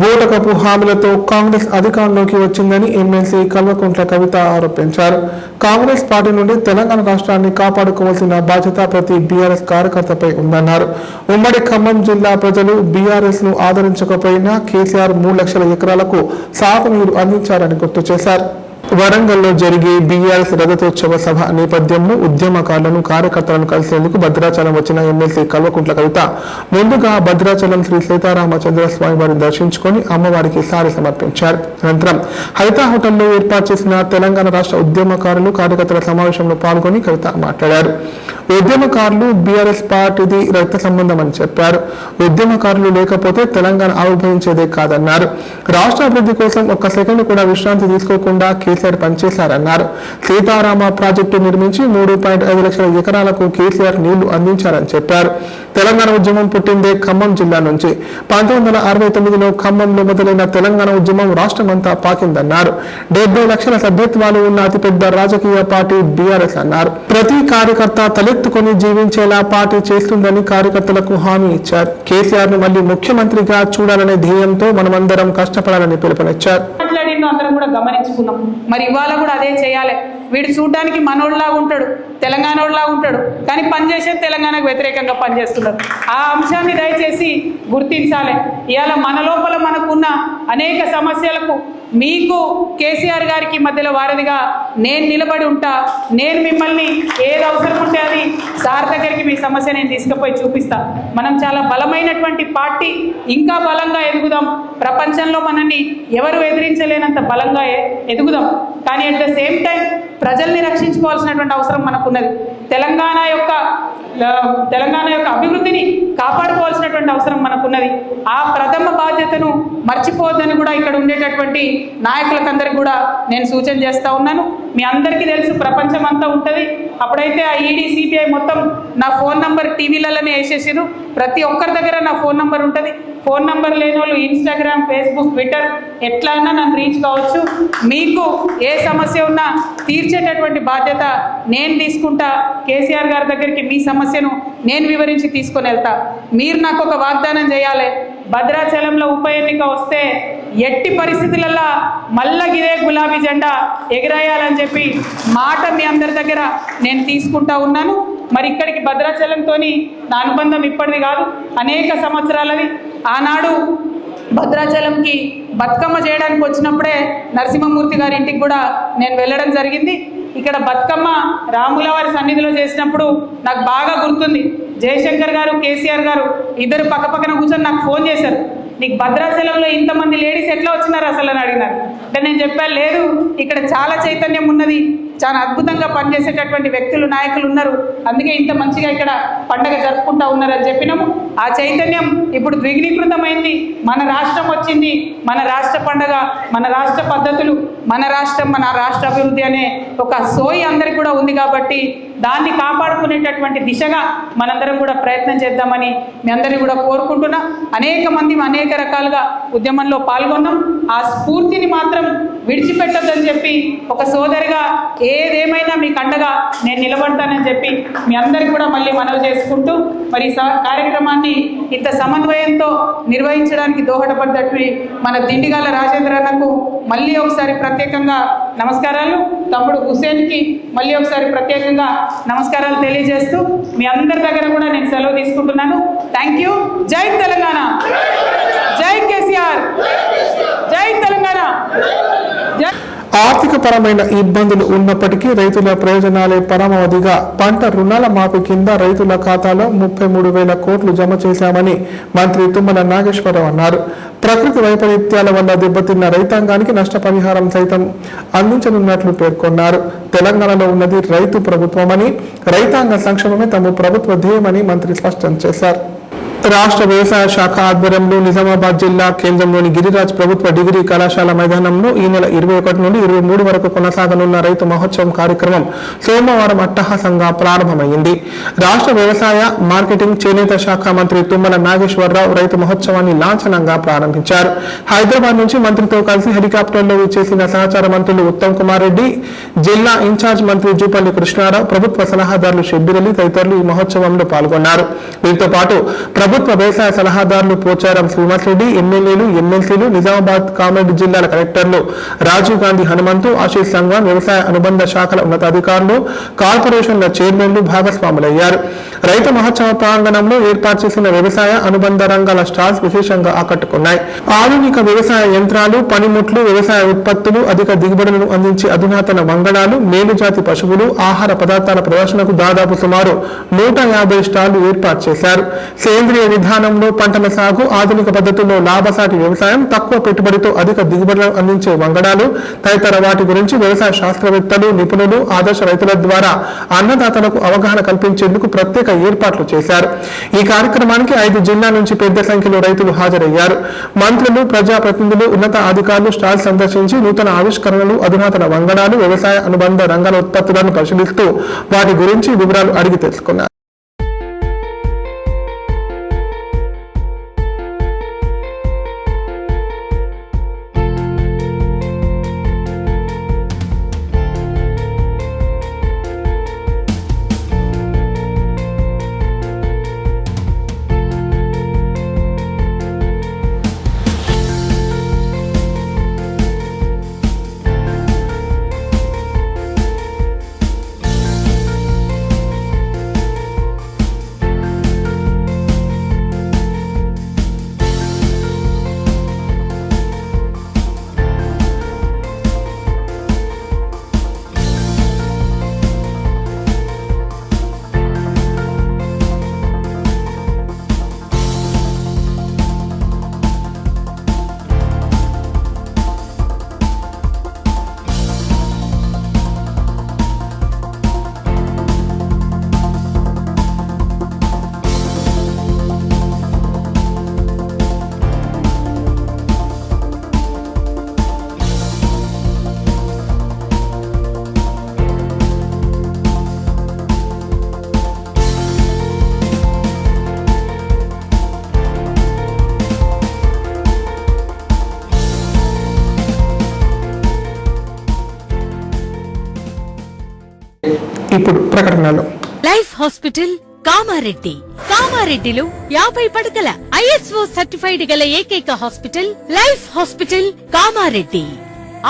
బూటకపు హామీలతో కాంగ్రెస్ అధికారంలోకి వచ్చిందని ఎమ్మెల్సీ కల్వకుంట్ల కవిత ఆరోపించారు. కాంగ్రెస్ పార్టీ నుండి తెలంగాణ రాష్ట్రాన్ని కాపాడుకోవాల్సిన బాధ్యత ప్రతి బీఆర్ఎస్ కార్యకర్తపై ఉందన్నారు. ఉమ్మడి ఖమ్మం జిల్లా ప్రజలు బీఆర్ఎస్ ను ఆదరించకపోయినా కేసీఆర్ 3 లక్షల ఎకరాలకు సాగునీరు అందించారని గుర్తు చేశారు. వరంగల్లో జరిగే బీఆర్ఎస్ రజతోత్సవ సభ నేపథ్యంలో ఉద్యమకారులను కార్యకర్తలను కలిసేందుకు భద్రాచలం వచ్చిన ఎమ్మెల్సీ కల్వకుంట్ల కవిత ముందుగా భద్రాచలం శ్రీ సీతారామచంద్ర స్వామి వారిని దర్శించుకొని అమ్మవారికి సారి సమర్పించారు. అనంతరం హరిత హోటల్లో ఏర్పాటు చేసిన తెలంగాణ రాష్ట్ర ఉద్యమకారులు కార్యకర్తల సమావేశంలో పాల్గొని కవిత మాట్లాడారు. ఉద్యమకారులు బీఆర్ఎస్ పార్టీది రక్త సంబంధం అని చెప్పారు. ఉద్యమకారులు లేకపోతే తెలంగాణ ఆవిర్భవించేదే కాదన్నారు. రాష్ట్ర అభివృద్ధి కోసం ఒక్క సెకండ్ కూడా విశ్రాంతి తీసుకోకుండా కేసీఆర్ పనిచేశారన్నారు. సీతారామ ప్రాజెక్టు నిర్మించి 3.5 లక్షల ఎకరాలకు కేసీఆర్ నీళ్లు అందించారని చెప్పారు. తెలంగాణ ఉద్యమం పుట్టిందే ఖమ్మం జిల్లా నుంచి. 1969లో ఖమ్మంలో మొదలైన తెలంగాణ ఉద్యమం రాష్ట్రమంతా పాకిందన్నారు. 70 లక్షల సభ్యత్వాలు ఉన్న అతిపెద్ద రాజకీయ పార్టీ బీఆర్ఎస్ అన్నారు. ప్రతి కార్యకర్త తలెత్తుకొని జీవించేలా పార్టీ చేస్తుందని కార్యకర్తలకు హామీ ఇచ్చారు. కేసీఆర్ ను మళ్లీ ముఖ్యమంత్రిగా చూడాలనే ధ్యేయంతో మనమందరం కష్టపడాలని పిలుపునిచ్చారు. అందరం కూడా గమనించుకున్నాం. మరి ఇవాళ కూడా అదే చేయాలి. వీడు చూడడానికి మనోళ్ళలాగా ఉంటాడు, తెలంగాణోళ్ళలాగా ఉంటాడు, కానీ పనిచేసేది తెలంగాణకు వ్యతిరేకంగా పనిచేస్తున్నాడు. ఆ అంశాన్ని దయచేసి గుర్తించాలి. ఇవాళ మన లోపల మనకున్న అనేక సమస్యలకు మీకు కేసీఆర్ గారికి మధ్యలో వారధిగా నేను నిలబడి ఉంటా. నేను మిమ్మల్ని ఏది అవసరం ఉంటే అది సార్ దగ్గరికి మీ సమస్య నేను తీసుకుపోయి చూపిస్తా. మనం చాలా బలమైనటువంటి పార్టీ, ఇంకా బలంగా ఎదుగుదాం. ప్రపంచంలో మనల్ని ఎవరు ఎదిరించలేనంత బలంగా ఎదుగుదాం. కానీ అట్ ద సేమ్ టైం ప్రజల్ని రక్షించుకోవాల్సినటువంటి అవసరం మనకున్నది. తెలంగాణ యొక్క అభివృద్ధిని కాపాడుకోవాల్సినటువంటి అవసరం మనకున్నది. ఆ ప్రథమ బాధ్యతను మర్చిపోవద్దని కూడా ఇక్కడ ఉండేటటువంటి నాయకులకందరికీ కూడా నేను సూచన చేస్తూ ఉన్నాను. మీ అందరికీ తెలుసు ప్రపంచం అంతా ఉంటుంది. అప్పుడైతే ఆ ఈడీ సిబిఐ మొత్తం నా ఫోన్ నంబర్ టీవీలలోనే వేసేసారు. ప్రతి ఒక్కరి దగ్గర నా ఫోన్ నంబర్ ఉంటుంది. ఫోన్ నంబర్ లేని వాళ్ళు ఇన్స్టాగ్రామ్, ఫేస్బుక్, ట్విట్టర్ ఎట్లా అన్నా నన్ను రీచ్ కావచ్చు. మీకు ఏ సమస్య ఉన్నా తీర్చేటటువంటి బాధ్యత నేను తీసుకుంటా. కేసీఆర్ గారి దగ్గరికి మీ సమస్యను నేను వివరించి తీసుకొని వెళ్తా. మీరు నాకు ఒక వాగ్దానం చేయాలి. భద్రాచలంలో ఉప ఎన్నిక వస్తే ఎట్టి పరిస్థితులలో మళ్ళా ఇదే గులాబీ జెండా ఎగిరేయాలని చెప్పి మాట మీ అందరి దగ్గర నేను తీసుకుంటా ఉన్నాను. మరి ఇక్కడికి భద్రాచలంతో నా అనుబంధం ఇప్పటిది కాదు, అనేక సంవత్సరాలది. ఆనాడు భద్రాచలంకి బతుకమ్మ చేయడానికి వచ్చినప్పుడే నరసింహమూర్తి గారి ఇంటికి కూడా నేను వెళ్ళడం జరిగింది. ఇక్కడ బతుకమ్మ రాముల వారి సన్నిధిలో చేసినప్పుడు నాకు బాగా గుర్తుంది. జయశంకర్ గారు, కేసీఆర్ గారు ఇద్దరు పక్కపక్కన కూర్చొని నాకు ఫోన్ చేశారు. నీకు భద్రాచలంలో ఇంతమంది లేడీస్ ఎట్లా వచ్చినారు అసలు అని అడిగినారు. అంటే నేను చెప్పాను, లేదు ఇక్కడ చాలా చైతన్యం ఉన్నది, చాలా అద్భుతంగా పనిచేసేటటువంటి వ్యక్తులు, నాయకులు ఉన్నారు, అందుకే ఇంత మంచిగా ఇక్కడ పండగ జరుపుకుంటా ఉన్నారని చెప్పినాము. ఆ చైతన్యం ఇప్పుడు ద్విగుణీకృతమైంది. మన రాష్ట్రం వచ్చింది, మన రాష్ట్ర పండగ, మన రాష్ట్ర పద్ధతులు, మన రాష్ట్రం, మన రాష్ట్ర అభివృద్ధి అనే ఒక సోయి అందరికి కూడా ఉంది. కాబట్టి దాన్ని కాపాడుకునేటటువంటి దిశగా మనందరం కూడా ప్రయత్నం చేద్దామని మీ అందరినీ కూడా కోరుకుంటున్నా. అనేక మంది అనేక రకాలుగా ఉద్యమంలో పాల్గొన్నాం. ఆ స్ఫూర్తిని మాత్రం విడిచిపెట్టొద్దని చెప్పి ఒక సోదరిగా ఏదేమైనా మీకు అండగా నేను నిలబడతానని చెప్పి మీ అందరికీ కూడా మళ్ళీ మనవి చేసుకుంటూ, మరి కార్యక్రమాన్ని ఇంత సమన్వయంతో నిర్వహించడానికి దోహదపడ్డట్టు మన దిండిగాల రాజేంద్ర అన్నకు మళ్ళీ ఒకసారి ప్రత్యేకంగా నమస్కారాలు, తమ్ముడు హుసేన్కి మళ్ళీ ఒకసారి ప్రత్యేకంగా నమస్కారాలు తెలియజేస్తూ మీ అందరి దగ్గర కూడా నేను సెలవు తీసుకుంటున్నాను. Thank you. జై తెలంగాణ, జై కేసీఆర్, జై తెలంగాణ. ఆర్థిక పరమైన ఇబ్బందులు ఉన్నప్పటికీ రైతుల ప్రయోజనాలే పరమావధిగా పంట రుణాల మాఫీ కింద రైతుల ఖాతాలో 33,000 కోట్లు జమ చేశామని మంత్రి తుమ్మల నాగేశ్వరరావు అన్నారు. ప్రకృతి వైపరీత్యాల వల్ల దెబ్బతిన్న రైతాంగానికి నష్టపరిహారం సైతం అందించనున్నట్లు పేర్కొన్నారు. తెలంగాణలో ఉన్నది రైతు ప్రభుత్వమని, రైతాంగ సంక్షేమమే తమ ప్రభుత్వ ధ్యేయమని మంత్రి స్పష్టం చేశారు. రాష్ట్ర వ్యవసాయ శాఖ ఆధ్వర్యంలో నిజామాబాద్ జిల్లా కేంద్రంలోని గిరిరాజ్ ప్రభుత్వ డిగ్రీ కళాశాల మైదానంలో ఈ నెల 21 నుండి 23 వరకు కొనసాగనున్న రైతు మహోత్సవం కార్యక్రమం సోమవారం అట్టహాసంగా ప్రారంభమైంది. రాష్ట్ర వ్యవసాయ మార్కెటింగ్ చేనేత శాఖ మంత్రి తుమ్మల నాగేశ్వరరావు రైతు మహోత్సవాన్ని లాంఛనంగా ప్రారంభించారు. హైదరాబాద్ నుంచి మంత్రితో కలిసి హెలికాప్టర్లో విచ్చేసిన సహచార మంత్రులు ఉత్తమ్ కుమార్ రెడ్డి, జిల్లా ఇన్ఛార్జ్ మంత్రి జూపల్లి కృష్ణారావు, ప్రభుత్వ సలహాదారులు షబ్బీర్ అలీ తదితరులు ఈ మహోత్సవంలో పాల్గొన్నారు. వీరితో పాటు ప్రభుత్వ వ్యవసాయ సలహాదారులు పోచారం శ్రీనివాస్ రెడ్డి, ఎమ్మెల్యేలు, ఎమ్మెల్సీలు, నిజామాబాద్, కామారెడ్డి జిల్లాల కలెక్టర్లు రాజీవ్ గాంధీ హనుమంతు, ఆశీష్ సంగ్వాన్, వ్యవసాయ అనుబంధ శాఖల ఉన్నతాధికారులు, కార్పొరేషన్ల చైర్మన్లు భాగస్వాములయ్యారు. రైతు మహోత్సవ ప్రాంగణంలో ఏర్పాటు చేసిన వ్యవసాయ అనుబంధ రంగాల స్టాల్స్ విశేషంగా ఆకట్టుకున్నాయి. ఆధునిక వ్యవసాయ యంత్రాలు, పనిముట్లు, వ్యవసాయ ఉత్పత్తులు, అధిక దిగుబడులను అందించే అధునాతన వంగడాలు, మేలుజాతి పశువులు, ఆహార పదార్థాల ప్రదర్శనకు దాదాపు సుమారు 150 స్టాళ్లు ఏర్పాటు చేశారు. సేంద్రియ విధానంలో పంటల సాగు, ఆధునిక పద్ధతుల్లో లాభసాటి వ్యవసాయం, తక్కువ పెట్టుబడితో అధిక దిగుబడులను అందించే వంగడాలు తదితర వాటి గురించి వ్యవసాయ శాస్త్రవేత్తలు, నిపుణులు, ఆదర్శ రైతుల ద్వారా అన్నదాతలకు అవగాహన కల్పించేందుకు ప్రత్యేక ఏర్పాట్లు చేశారు. ఈ కార్యక్రమానికి 5 జిల్లాల నుంచి పెద్ద సంఖ్యలో రైతులు హాజరయ్యారు. మంత్రులు, ప్రజాప్రతినిధులు, ఉన్నత అధికారులు స్టాల్ సందర్శించి నూతన ఆవిష్కరణలు, అధునాతన వంగడాలు, వ్యవసాయ అనుబంధ రంగాల ఉత్పత్తులను పరిశీలిస్తూ వాటి గురించి వివరాలు అడిగి తెలుసుకున్నారు. ఇప్పుడు ప్రకటనలు. Life hospital Kamareddy. కామారెడ్డిలో 50 పడకల ISO సర్టిఫైడ్ గల ఏకైక hospital life hospital Kamareddy.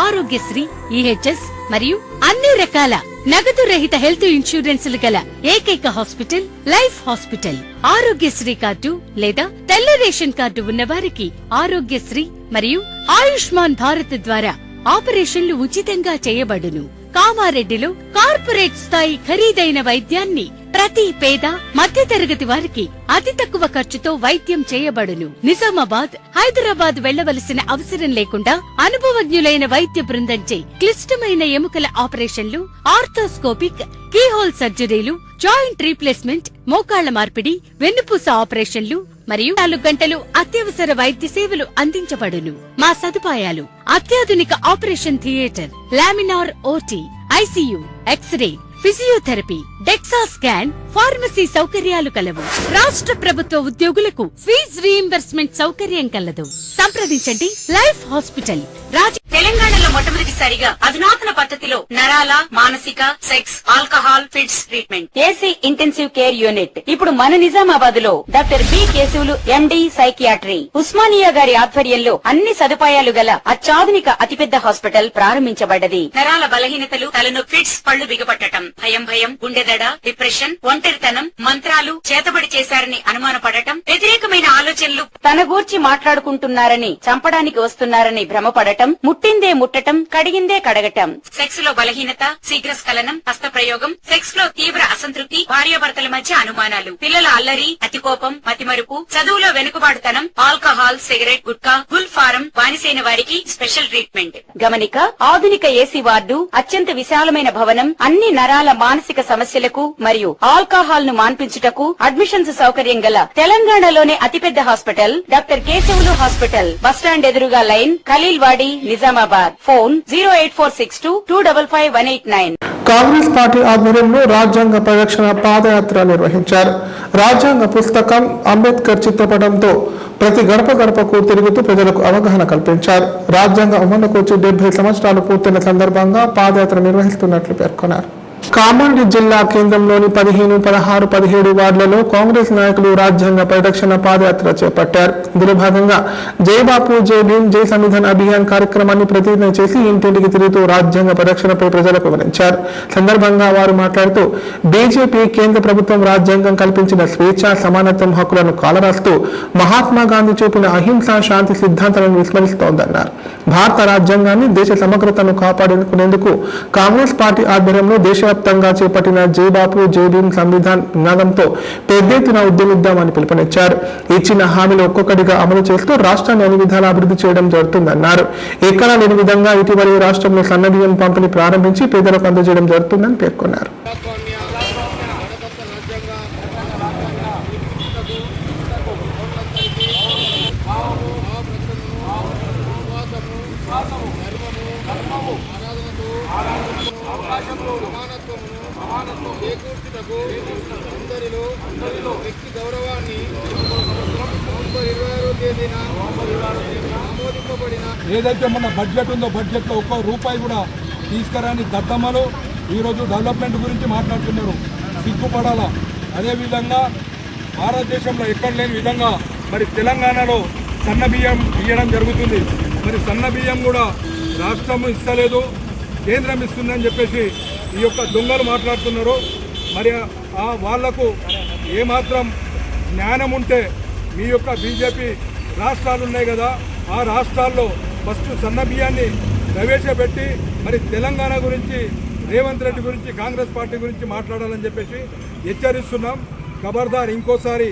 Aarogyasri, EHS మరియు అన్ని రకాల నగదు రహిత హెల్త్ ఇన్సూరెన్సులు గల ఏకైక hospital life hospital. Aarogyasri card లేదా తెల్ల రేషన్ కార్డు ఉన్న వారికి ఆరోగ్యశ్రీ మరియు ఆయుష్మాన్ భారత్ ద్వారా ఆపరేషన్లు ఉచితంగా చేయబడును. కామారెడ్డిలో కార్పొరేట్ స్థాయి ఖరీదైన వైద్యాన్ని ప్రతి పేద మధ్యతరగతి వారికి అతి తక్కువ ఖర్చుతో వైద్యం చేయబడును. నిజామాబాద్, హైదరాబాద్ వెళ్లవలసిన అవసరం లేకుండా అనుభవజ్ఞులైన వైద్య బృందంచే క్లిష్టమైన ఎముకల ఆపరేషన్లు, ఆర్థోస్కోపిక్, కీహోల్ సర్జరీలు, జాయింట్ రీప్లేస్మెంట్, మోకాళ్ల మార్పిడి, వెన్నుపూస ఆపరేషన్లు మరియు 4 గంటలు అత్యవసర వైద్య సేవలు అందించబడును. మా సదుపాయాలు: అత్యాధునిక operation theatre, laminar OT, ICU, x-ray, physiotherapy, DEXA scan, pharmacy సౌకర్యాలు కలవు. రాష్ట్ర ప్రభుత్వ ఉద్యోగులకు ఫీజ్ రీయింబర్స్మెంట్ సౌకర్యం కలదు. సంప్రదించండి లైఫ్ హాస్పిటల్. తెలంగాణలో మొట్టమొదటిసారిగా అధునాతన పద్ధతిలో నరాల, మానసిక, sex, alcohol, fits treatment, AC intensive care unit ఇప్పుడు మన నిజామాబాద్ లో doctor B Keshavulu MD psychiatry, Osmania గారి ఆధ్వర్యంలో అన్ని సదుపాయాలు గల అత్యాధునిక అతిపెద్ద హాస్పిటల్ ప్రారంభించబడ్డది. నరాల బలహీనతలు, తలనొప్పి, ఫిట్స్, పళ్లు బిగపట్టడం, భయం, గుండెదడ, డిప్రెషన్, ఒంటరితనం, మంత్రాలు చేతబడి చేశారని అనుమానపడటం, వ్యతిరేకమైన ఆలోచనలు, తన గూర్చి మాట్లాడుకుంటున్నారని, చంపడానికి వస్తున్నారని భ్రమపడటం, ముట్టిందే ముట్టటం, కడిగిందే కడగటం, సెక్స్ లో బలహీనత, శీఘ్రస్ఖలనం, హస్తప్రయోగం, సెక్స్ లో తీవ్ర అసంతృప్తి, భార్యాభర్తల మధ్య అనుమానాలు, పిల్లల అల్లరి, అతికోపం, మతిమరుపు, చదువులో వెనుకబాటుతనం, alcohol, cigarette, gutka, Gul form బానిసైన వారికి స్పెషల్ ట్రీట్మెంట్. గమనిక: ఆధునిక ఏసీ వార్డు, అత్యంత విశాలమైన భవనం, అన్ని నరాల మానసిక సమస్యలకు మరియు ఆల్కహాల్ ను మాన్పించుటకు అడ్మిషన్స్ సౌకర్యం గల తెలంగాణలోనే అతిపెద్ద hospital doctor Keshavulu hospital. Bus stand ఎదురుగా line, Khaleelwadi, Nizamabad. Phone 08462255189. Congress party ఆధ్వర్యంలో రాజ్యాంగ పరిరక్షణ పాదయాత్ర నిర్వహించారు. రాజ్యాంగ పుస్తకం, అంబేద్కర్ చిత్రపటంతో ప్రతి గడప గడపకు తిరుగుతూ ప్రజలకు అవగాహన కల్పించారు. రాజ్యాంగ అమలుకు వచ్చి 70 సంవత్సరాలు పూర్తయిన సందర్భంగా పాదయాత్ర నిర్వహిస్తున్నట్లు పేర్కొన్నారు. కామారెడ్డి జిల్లా కేంద్రంలోని 15, 16, 17 వార్డులలో కాంగ్రెస్ నాయకులు రాజ్యాంగ పరిరక్షణ పాదయాత్ర చేపట్టారు. ఇందులో భాగంగా జై బాపు, జై భీమ్, జై సంవిధాన్ అభియాన్ కార్యక్రమాన్ని ప్రతిజ్ఞ చేసి ఇంటింటికి తిరుగుతూ రాజ్యాంగ పరిరక్షణపై ప్రజలకు వివరించారు. సందర్భంగా వారు మాట్లాడుతూ బీజేపీ కేంద్ర ప్రభుత్వం రాజ్యాంగం కల్పించిన స్వేచ్ఛ, సమానత్వం హక్కులను కాలరాస్తూ మహాత్మా గాంధీ చూపిన అహింస, శాంతి సిద్ధాంతాలను విస్మరిస్తోందన్నారు. భారత రాజ్యాంగాన్ని, దేశ సమగ్రతను కాపాడుకునేందుకు కాంగ్రెస్ పార్టీ ఆధ్వర్యంలో దేశవ్యాప్తంగా చేపట్టిన జై బాపు, జై భీమ్, సంవిధాన్ నినాదంతో పెద్ద ఎత్తున ఉద్యమిద్దామని పిలుపునిచ్చారు. ఇచ్చిన హామీలు ఒక్కొక్కటిగా అమలు చేస్తూ రాష్ట్రాన్ని అన్ని విధాలా అభివృద్ధి చేయడం జరుగుతుందన్నారు. ఎక్కడా లేని విధంగా ఇటీవల రాష్ట్రంలో సన్నబియ్యం పంపిణీ ప్రారంభించి పేదలకు అందజేయడం జరుగుతుందని పేర్కొన్నారు. వ్యక్తి గౌరవాన్ని నవంబర్ 26వ తేదీన ఆమోదింపబడిన ఏదైతే మన బడ్జెట్ ఉందో బడ్జెట్లో ఒక్క రూపాయి కూడా తీసుకురాని దద్దమ్మలు ఈరోజు డెవలప్మెంట్ గురించి మాట్లాడుతున్నారు. సిగ్గుపడాలా. అదేవిధంగా భారతదేశంలో ఎక్కడ లేని విధంగా మరి తెలంగాణలో సన్న బియ్యం ఇవ్వడం జరుగుతుంది. మరి సన్న బియ్యం కూడా రాష్ట్రం ఇస్తలేదు, కేంద్రం ఇస్తుందని చెప్పేసి ఈ యొక్క దొంగలు మాట్లాడుతున్నారు. మరి వాళ్లకు ఏమాత్రం జ్ఞానం ఉంటే మీ యొక్క బీజేపీ రాష్ట్రాలు ఉన్నాయి కదా, ఆ రాష్ట్రాల్లో ఫస్ట్ సన్న బియ్యాన్ని ప్రవేశపెట్టి మరి తెలంగాణ గురించి, రేవంత్ రెడ్డి గురించి, కాంగ్రెస్ పార్టీ గురించి మాట్లాడాలని చెప్పేసి హెచ్చరిస్తున్నాం. ఖబర్దార్, ఇంకోసారి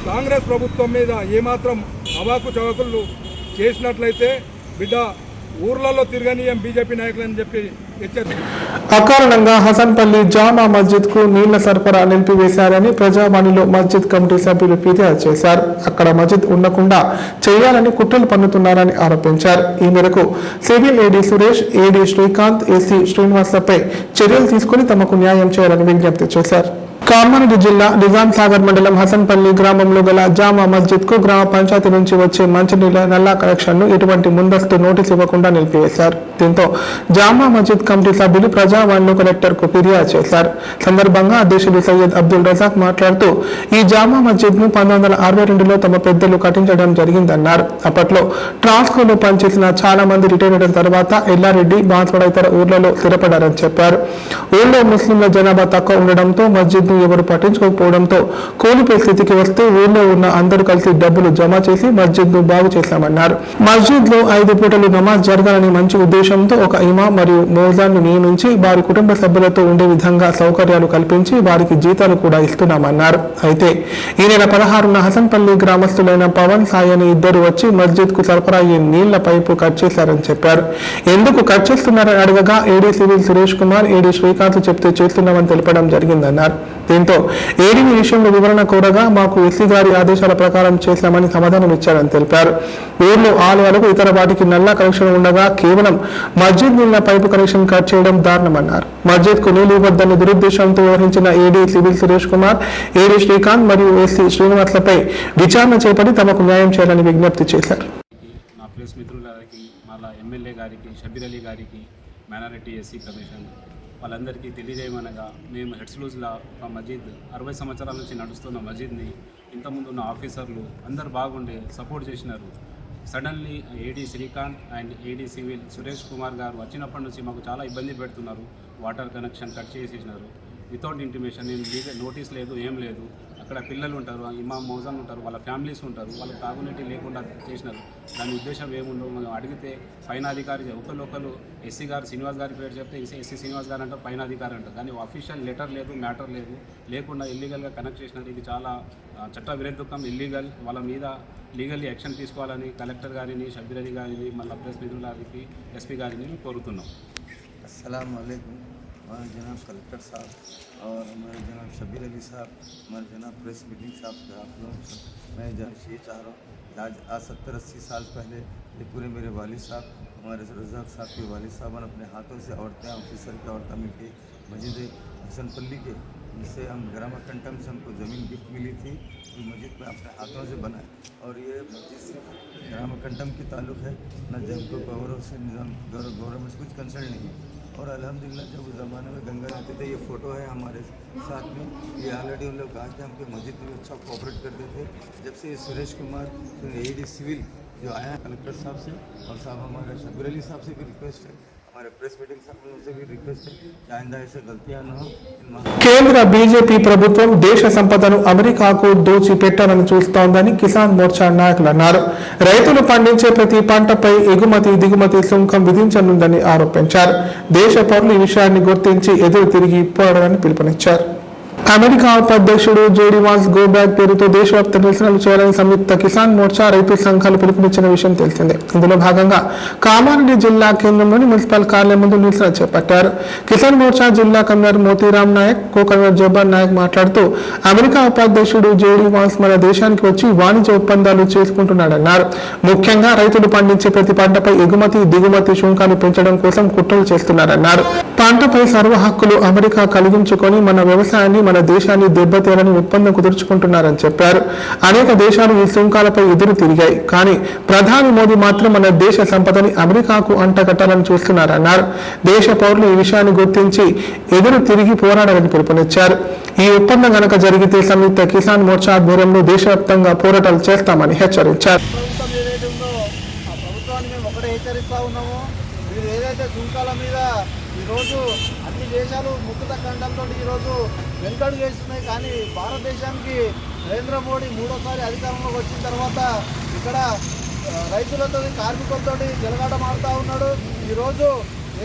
కాంగ్రెస్ ప్రభుత్వం మీద ఏమాత్రం అవాకు చవాకులు చేసినట్లయితే బిడ్డ ఊర్లలో తిరగనీయం బీజేపీ నాయకులని చెప్పి అకారణంగా హసన్పల్లి జామా మస్జిద్ కు నీళ్ల సరఫరా నిలిపివేశారని ప్రజావాణిలో మస్జిద్ కమిటీ సభ్యులు ఫిర్యాదు చేశారు. అక్కడ మస్జిద్ ఉండకుండా చేయాలని కుట్రలు పన్నుతున్నారని ఆరోపించారు. ఈ మేరకు సివిల్ ఏడీ సురేష్, ఏడీ శ్రీకాంత్, ఏసీ శ్రీనివాసపై చర్యలు తీసుకుని తమకు న్యాయం చేయాలని విజ్ఞప్తి చేశారు. కామారెడ్డి జిల్లా నిజాం సాగర్ మండలం హసన్పల్లి గ్రామంలో గల జామా మస్జిద్ కు గ్రామ పంచాయతీ నుంచి వచ్చే మంచినీళ్ల నల్లా కనెక్షన్ ను ఎటువంటి ముందస్తు నోటీసు ఇవ్వకుండా నిలిపివేశారు. దీంతో జామా మస్జిద్ కమిటీ సభ్యులు ప్రజావాణిలో కలెక్టర్ కు ఫిర్యాదు చేశారు. సందర్భంగా అధ్యక్షుడు సయ్యద్ అబ్దుల్ రజాక్ మాట్లాడుతూ ఈ జామా మస్జిద్ ను 1962లో తమ పెద్దలు కట్టించడం జరిగిందన్నారు. అప్పట్లో ట్రాన్స్కోలో పనిచేసిన చాలా మంది రిటైర్ అయిన తర్వాత ఎల్లారెడ్డి, బాన్స్వాడ ఇతర ఊర్లలో స్థిరపడారని చెప్పారు. ఊళ్ళో ముస్లింల జనాభా తక్కువ ఉండడంతో మస్జిద్ ను ఎవరు పట్టించుకోకపోవడంతో కోల్పోయే స్థితికి వస్తే ఊళ్ళో ఉన్న అందరూ కలిసి డబ్బులు జమ చేసి మస్జిద్ను బాగు చేశామన్నారు. మస్జిద్లో 5 పూటలు నమాజ్ జరగాలని మంచి ఉద్దేశంతో ఒక ఇమాం మరియు మోజాన్ని నియమించి వారి కుటుంబ సభ్యులతో ఉండే విధంగా సౌకర్యాలు కల్పించి వారికి జీతాలు కూడా ఇస్తున్నామన్నారు. అయితే ఈ నెల 16న హసన్పల్లి గ్రామస్తులైన పవన్ సాయి అని ఇద్దరు వచ్చి మస్జిద్ కు సరఫరా అయ్యే నీళ్ల పైపు కట్ చేశారని చెప్పారు. ఎందుకు కట్ చేస్తున్నారని అడగగా ఏడీ సివిల్ సురేష్ కుమార్, ఏడీ శ్రీకాంత్ చెప్తే చేస్తున్నామని తెలపడం జరిగిందన్నారు. దీంతో ఏడీ విషయంలో వివరణ కోరగా మాకు ఎస్సీ గారి ఆదేశాల ప్రకారం చేశామని సమాధానం ఇచ్చారని తెలిపారు. ఊర్లో ఆలయాలకు ఇతర వాటికి నల్లా కనెక్షన్ ఉండగా కేవలం మస్జిద్ నీళ్ల పైపు కనెక్షన్ కట్ చేయడం దారుణమన్నారు. మస్జిద్ కు నీళ్లు ఇవ్వద్దని దురుద్దేశంతో వ్యవహరించిన ఏడీ సివిల్ సురేష్ కుమార్, ఏడీ శ్రీకాంత్ మరియు ఎస్సీ శ్రీనివాస్లపై విచారణ చేపట్టి తమకు న్యాయం చేయాలని విజ్ఞప్తి చేశారు. నా ప్రెస్ మిత్రులకి, మళ్ళా ఎమ్మెల్యే గారికి, షబీర్ అలీ గారికి, మైనారిటీ ఎస్సీ కమిషన్ వాళ్ళందరికీ తెలియజేయమనగా, మేము హెడ్స్లూజ్లో ఒక మస్జిద్ 60 సంవత్సరాల నుంచి నడుస్తున్న మస్జిద్ని ఇంతకుముందు ఉన్న ఆఫీసర్లు అందరు బాగుండే సపోర్ట్ చేసినారు. Suddenly AD Srikanth and AD civil Suresh Kumar garu వచ్చినప్పటి నుంచి మాకు చాలా ఇబ్బంది పెడుతున్నారు. వాటర్ కనెక్షన్ కట్ చేసేసినారు వితౌట్ ఇంటిమేషన్. నేను లీగల్ నోటీస్ లేదు, ఏం లేదు. అక్కడ పిల్లలు ఉంటారు, ఇమాం మౌజాన్ ఉంటారు, వాళ్ళ ఫ్యామిలీస్ ఉంటారు, వాళ్ళకి తాగునీటి లేకుండా చేసినారు. దాని ఉద్దేశం ఏముండో మనం అడిగితే పైన అధికారి ఒకరు ఎస్సీ గారు శ్రీనివాస్ గారి పేరు చెప్తే ఎస్సీ శ్రీనివాస్ గారు అంటారు, పైన అధికారి అంటారు. కానీ అఫీషియల్ లెటర్ లేదు, మ్యాటర్ లేదు, లేకుండా ఇల్లీగల్గా కనెక్ట్ చేసినారు. ఇది చాలా చట్ట విరుద్ధం, ఇల్లీగల్. వాళ్ళ మీద లీగల్లీ యాక్షన్ తీసుకోవాలని కలెక్టర్ గారిని, షబీర్ అలీ గారిని, మళ్ళీ ప్రెస్ మిత్రుల గారికి, ఎస్పీ గారిని కోరుతున్నాం. अस्सलाम वालेकुम। हमारे जनाब कलेक्टर साहब और हमारे जनाब शबीर अली साहब, हमारे जनाब प्रेस मीटिंग साहब से आप लोगों से मैं ये चाह रहा हूँ कि आज 70-80 साल पहले ये पूरे मेरे वालिद साहब, हमारे रज़ाक साहब के वालिद साहब ने अपने हाथों से औरतें, ऑफिसर की औरतें मिलकर मस्जिद हसनपल्ली के, जिससे हम ग्रामा कंटम से हमको ज़मीन गिफ्ट मिली थी, तो मस्जिद में अपने हाथों से बनाए। और ये मस्जिद सिर्फ ग्रामा कंटम की ताल्लुक़ है, न जब को गौरव से निज़ाम गवर्नमेंट से कुछ कंसर्न नहीं है। और अल्हम्दुलिल्लाह जब उस ज़माने में गंगा आते थे, ये फ़ोटो है हमारे साथ में, ये ऑलरेडी उन लोग कहा कि हमके मस्जिद में अच्छा कोऑपरेट करते थे। जब से ये सुरेश कुमार एडी सिविल जो आया कलेक्टर साहब से, और साहब हमारे शबीर अली साहब से भी रिक्वेस्ट है, हमारे प्रेस मीटिंग साहब से भी रिक्वेस्ट है कि आइंदा ऐसे गलतियाँ न हो। కేంద్ర బీజేపీ ప్రభుత్వం దేశ సంపదను అమెరికాకు దోచి పెట్టాలని చూస్తోందని కిసాన్ మోర్చా నాయకులు అన్నారు. రైతులు పండించే ప్రతి పంటపై ఎగుమతి దిగుమతి సుంకం విధించనుందని ఆరోపించారు. దేశ పౌరులు ఈ విషయాన్ని గుర్తించి ఎదురు తిరిగి పోరాడాలని పిలుపునిచ్చారు. అమెరికా ఉపాధ్యక్షుడు జేడీ వాన్స్ గో బ్యాక్ పేరుతో దేశవ్యాప్త నిరసనలు చేయాలని సంయుక్త కిసాన్ మోర్చా రైతు సంఘాలు పిలుపునిచ్చిన విషయం తెలిసిందే. ఇందులో భాగంగా కామారెడ్డి జిల్లా కేంద్రంలోని మున్సిపల్ కార్యాలయం ముందు నిరసన చేపట్టారు. కిసాన్ మోర్చా జిల్లా convener Motiram Nayak, co convener Jabbar Nayak మాట్లాడుతూ అమెరికా ఉపాధ్యక్షుడు జేడీ వాన్స్ మన దేశానికి వచ్చి వాణిజ్య ఒప్పందాలు చేసుకుంటున్నాడన్నారు. ముఖ్యంగా రైతులు పండించే ప్రతి పంటపై ఎగుమతి దిగుమతి సుంకాలు పెంచడం కోసం కుట్రలు చేస్తున్నారన్నారు. పంటపై సర్వ హక్కులు అమెరికా కలిగించుకొని మన వ్యవసాయాన్ని, మన దేశాన్ని దెబ్బతీయాలని ఒప్పందం కుదుర్చుకుంటున్నారని చెప్పారు. అనేక దేశాలు ఈ సుంకాలపై ఎదురు తిరిగాయి, కానీ ప్రధాని మోదీ మాత్రం మన దేశ సంపదని అమెరికాకు అంటగట్టాలని చూస్తున్నారన్నారు. దేశ పౌరులు ఈ విషయాన్ని గుర్తించి ఎదురు తిరిగి పోరాడాలని పిలుపునిచ్చారు. ఈ ఒప్పందం గనక జరిగితే సంయుక్త కిసాన్ మోర్చా ఆధ్వర్యంలో దేశవ్యాప్తంగా పోరాటాలు చేస్తామని హెచ్చరించారు. సుంకాల మీద ఈరోజు అన్ని దేశాలు ముక్త ఖండంతో ఈరోజు వెనుకడుగు వేస్తున్నాయి. కానీ భారతదేశానికి నరేంద్ర మోడీ 3వ అధికారంలోకి వచ్చిన తర్వాత ఇక్కడ రైతులతో కార్మికులతో జలగాట మారుతూ ఉన్నాడు. ఈరోజు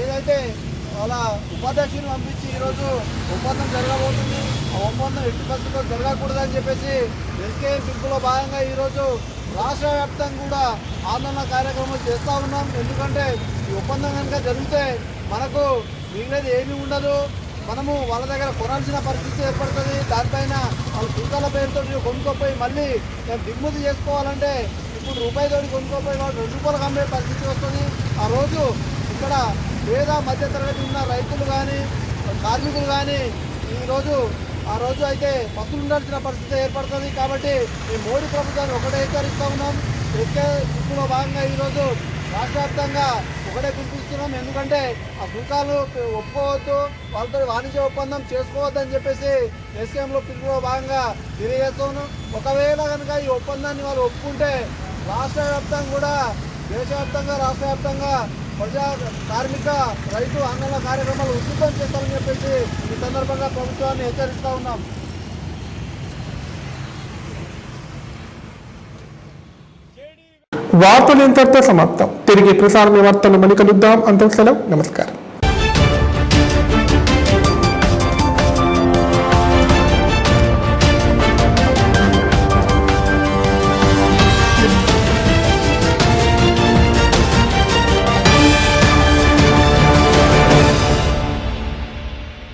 ఏదైతే వాళ్ళ ఉపాధ్యక్షుని పంపించి ఈరోజు ఒప్పందం జరగబోతుంది, ఆ ఒప్పందం ఎట్టి పరిస్థితుల్లో జరగకూడదని చెప్పేసి ఎస్కే పిలుపులో భాగంగా ఈరోజు రాష్ట్ర వ్యాప్తంగా కూడా ఆందోళన కార్యక్రమాలు చేస్తూ ఉన్నాం. ఎందుకంటే ఈ ఒప్పందం కనుక జరిగితే మనకు మిగిలినది ఏమీ ఉండదు. మనము వాళ్ళ దగ్గర కొనాల్సిన పరిస్థితి ఏర్పడుతుంది. దానిపైన వాళ్ళ సుంకాల పేరుతో కొనుక్కోపోయి మళ్ళీ మేము దిగుమతి చేసుకోవాలంటే ఇప్పుడు రూపాయితోటి కొనుక్కోపోయి వాళ్ళు 2 రూపాయలకు అమ్మే పరిస్థితి వస్తుంది. ఆ రోజు ఇక్కడ పేద మధ్యతరగతి ఉన్న రైతులు కానీ కార్మికులు కానీ ఆ రోజు అయితే పసులు ఉండాల్సిన పరిస్థితి ఏర్పడుతుంది. కాబట్టి ఈ మోడీ ప్రభుత్వాన్ని ఒకటే హెచ్చరిస్తూ ఉన్నాం. ఎస్కే పిలుపులో భాగంగా ఈరోజు రాష్ట్ర వ్యాప్తంగా ఒకటే పిలిపిస్తున్నాం. ఎందుకంటే ఆ సుంకాలు ఒప్పుకోవద్దు, వాళ్ళతో వాణిజ్య ఒప్పందం చేసుకోవద్దని చెప్పేసి ఎస్కేఎంలో పిలుపులో భాగంగా తెలియజేస్తున్నాం. ఒకవేళ కనుక ఈ ఒప్పందాన్ని వాళ్ళు ఒప్పుకుంటే రాష్ట్ర వ్యాప్తంగా కూడా దేశవ్యాప్తంగా రాష్ట్ర వ్యాప్తంగా ప్రజా కార్మిక రైతు ఆందోళన కార్యక్రమాలు ఉధృతం చేస్తారని చెప్పేసి ఈ సందర్భంగా ప్రభుత్వాన్ని హెచ్చరిస్తూ ఉన్నాం. వార్తలు ఇంతటితో సమాప్తం. తిరిగి ప్రసారం వార్తలు మళ్ళీ కలుద్దాం. అంత సెలవు. నమస్కారం.